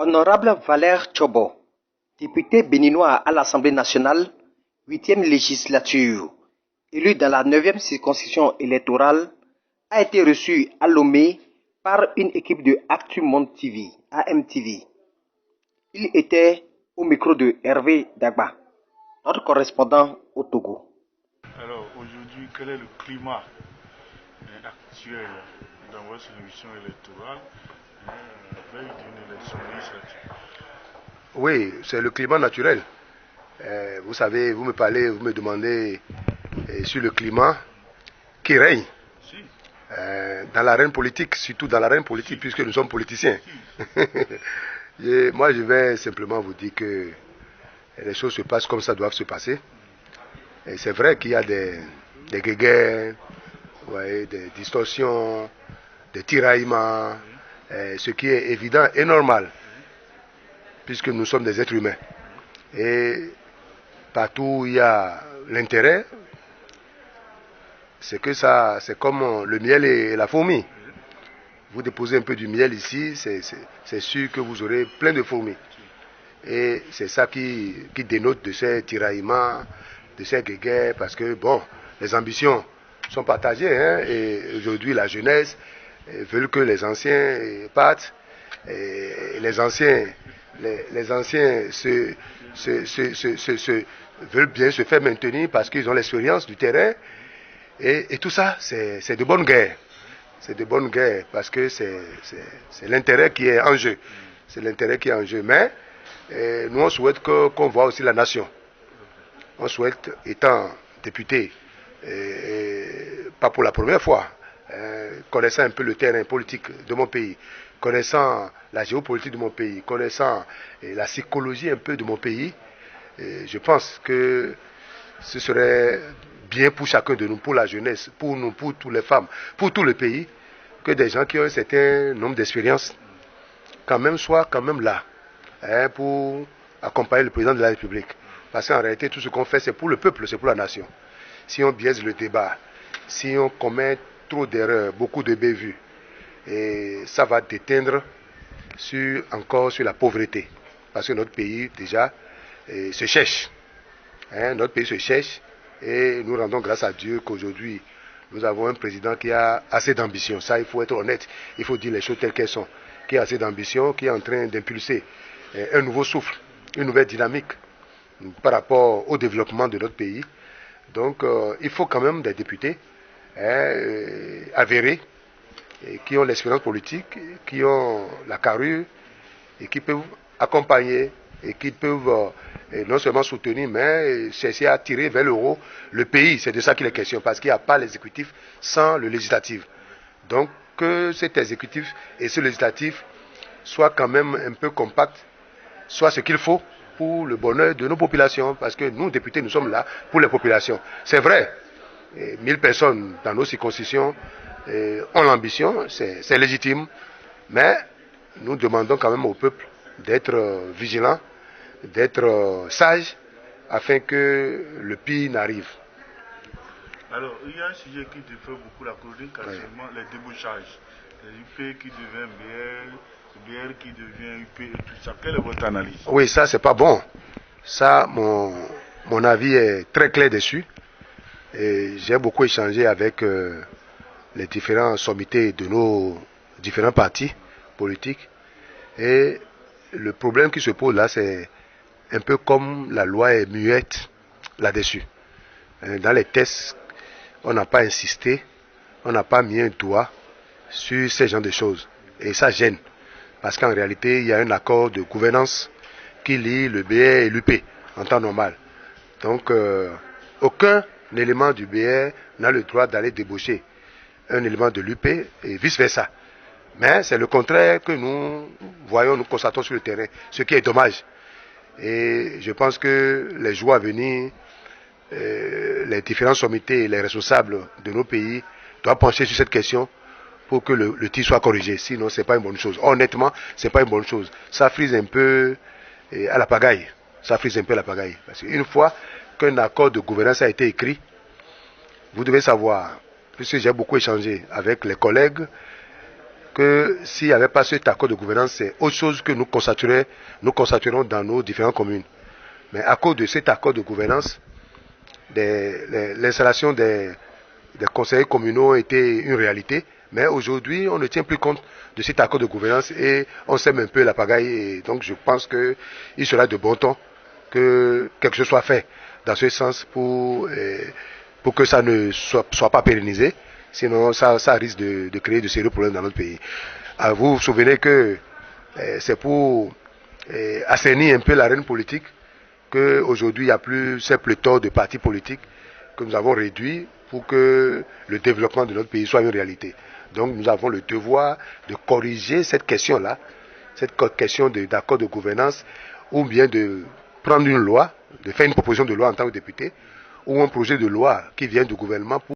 Honorable Valère Tchobo, député béninois à l'Assemblée nationale, 8e législature, élu dans la 9e circonscription électorale, a été reçu à Lomé par une équipe de Actu Monde TV, AMTV. Il était au micro de Hervé Dagba, notre correspondant au Togo. Alors aujourd'hui, quel est le climat actuel dans votre élection électorale veille d'une élection législative? Oui, c'est le climat naturel. Vous savez, vous me demandez sur le climat qui règne dans l'arène politique, surtout dans l'arène politique, puisque nous sommes politiciens. Moi, je vais simplement vous dire que les choses se passent comme ça doivent se passer. Et c'est vrai qu'il y a des guéguerres, des distorsions, des tiraillements, ce qui est évident et normal, puisque nous sommes des êtres humains. Et partout où il y a l'intérêt, c'est comme le miel et la fourmi. Vous déposez un peu du miel ici, c'est sûr que vous aurez plein de fourmis. Et c'est ça qui dénote de ces tiraillements, de ces guéguerres, parce que bon, les ambitions sont partagées, et aujourd'hui la jeunesse veut que les anciens partent, et les anciens veulent bien se faire maintenir parce qu'ils ont l'expérience du terrain, et tout ça, c'est de bonnes guerres. C'est de bonnes guerres parce que c'est l'intérêt qui est en jeu. C'est l'intérêt qui est en jeu. Mais nous, on souhaite qu'on voit aussi la nation. On souhaite, étant député, pas pour la première fois, connaissant un peu le terrain politique de mon pays, connaissant la géopolitique de mon pays, connaissant la psychologie un peu de mon pays, je pense que ce serait bien pour chacun de nous, pour la jeunesse, pour nous, pour toutes les femmes, pour tout le pays, que des gens qui ont un certain nombre d'expériences soient quand même là, pour accompagner le président de la République. Parce qu'en réalité, tout ce qu'on fait, c'est pour le peuple, c'est pour la nation. Si on biaise le débat, si on commet trop d'erreurs, beaucoup de bévues, et ça va déteindre encore sur la pauvreté. Parce que notre pays, déjà, se cherche. Notre pays se cherche, et nous rendons grâce à Dieu qu'aujourd'hui, nous avons un président qui a assez d'ambition. Ça, il faut être honnête, il faut dire les choses telles qu'elles sont. Qui a assez d'ambition, qui est en train d'impulser un nouveau souffle, une nouvelle dynamique par rapport au développement de notre pays. Donc, il faut quand même des députés avérés, qui ont l'expérience politique, qui ont la carrure, et qui peuvent accompagner, et qui peuvent non seulement soutenir, mais chercher à tirer vers le haut le pays. C'est de ça qu'il est question, parce qu'il n'y a pas l'exécutif sans le législatif. Donc, que cet exécutif et ce législatif soient quand même un peu compacts, soit ce qu'il faut pour le bonheur de nos populations, parce que nous, députés, nous sommes là pour les populations. C'est vrai, 1000 personnes dans nos circonscriptions ont l'ambition, c'est légitime, mais nous demandons quand même au peuple d'être vigilant, d'être sage, afin que le pire n'arrive. Alors, il y a un sujet qui diffère beaucoup la chronique, actuellement, les débauchages. Les UP qui devient BR, BR qui devient UP et tout ça. Quelle est votre analyse? Oui, ça, c'est pas bon. Ça, mon avis est très clair dessus. Et j'ai beaucoup échangé avec les différents sommités de nos différents partis politiques. Et le problème qui se pose là, c'est un peu comme la loi est muette là-dessus. Dans les tests, on n'a pas insisté, on n'a pas mis un doigt sur ces genres de choses. Et ça gêne. Parce qu'en réalité, il y a un accord de gouvernance qui lie le BR et l'UP en temps normal. Donc, aucun élément du BR n'a le droit d'aller débaucher un élément de l'UP et vice-versa. Mais c'est le contraire que nous voyons, nous constatons sur le terrain, ce qui est dommage. Et je pense que les jours à venir, les différents sommités et les responsables de nos pays doivent pencher sur cette question pour que le tir soit corrigé. Sinon, ce n'est pas une bonne chose. Honnêtement, ce n'est pas une bonne chose. Ça frise un peu à la pagaille. Ça frise un peu à la pagaille. Parce qu'une fois qu'un accord de gouvernance a été écrit, vous devez savoir, puisque j'ai beaucoup échangé avec les collègues, que s'il n'y avait pas cet accord de gouvernance, c'est autre chose que nous constaterons dans nos différentes communes. Mais à cause de cet accord de gouvernance, l'installation des conseillers communaux était une réalité. Mais aujourd'hui, on ne tient plus compte de cet accord de gouvernance et on sème un peu la pagaille. Et donc je pense qu'il sera de bon temps que quelque chose soit fait dans ce sens pour que ça ne soit pas pérennisé. Sinon, ça risque de créer de sérieux problèmes dans notre pays. Vous vous souvenez que c'est pour assainir un peu l'arène politique qu'aujourd'hui il n'y a plus ces pléthore de partis politiques que nous avons réduits pour que le développement de notre pays soit une réalité. Donc nous avons le devoir de corriger cette question-là, cette question d'accord de gouvernance, ou bien de prendre une loi, de faire une proposition de loi en tant que député, ou un projet de loi qui vient du gouvernement pour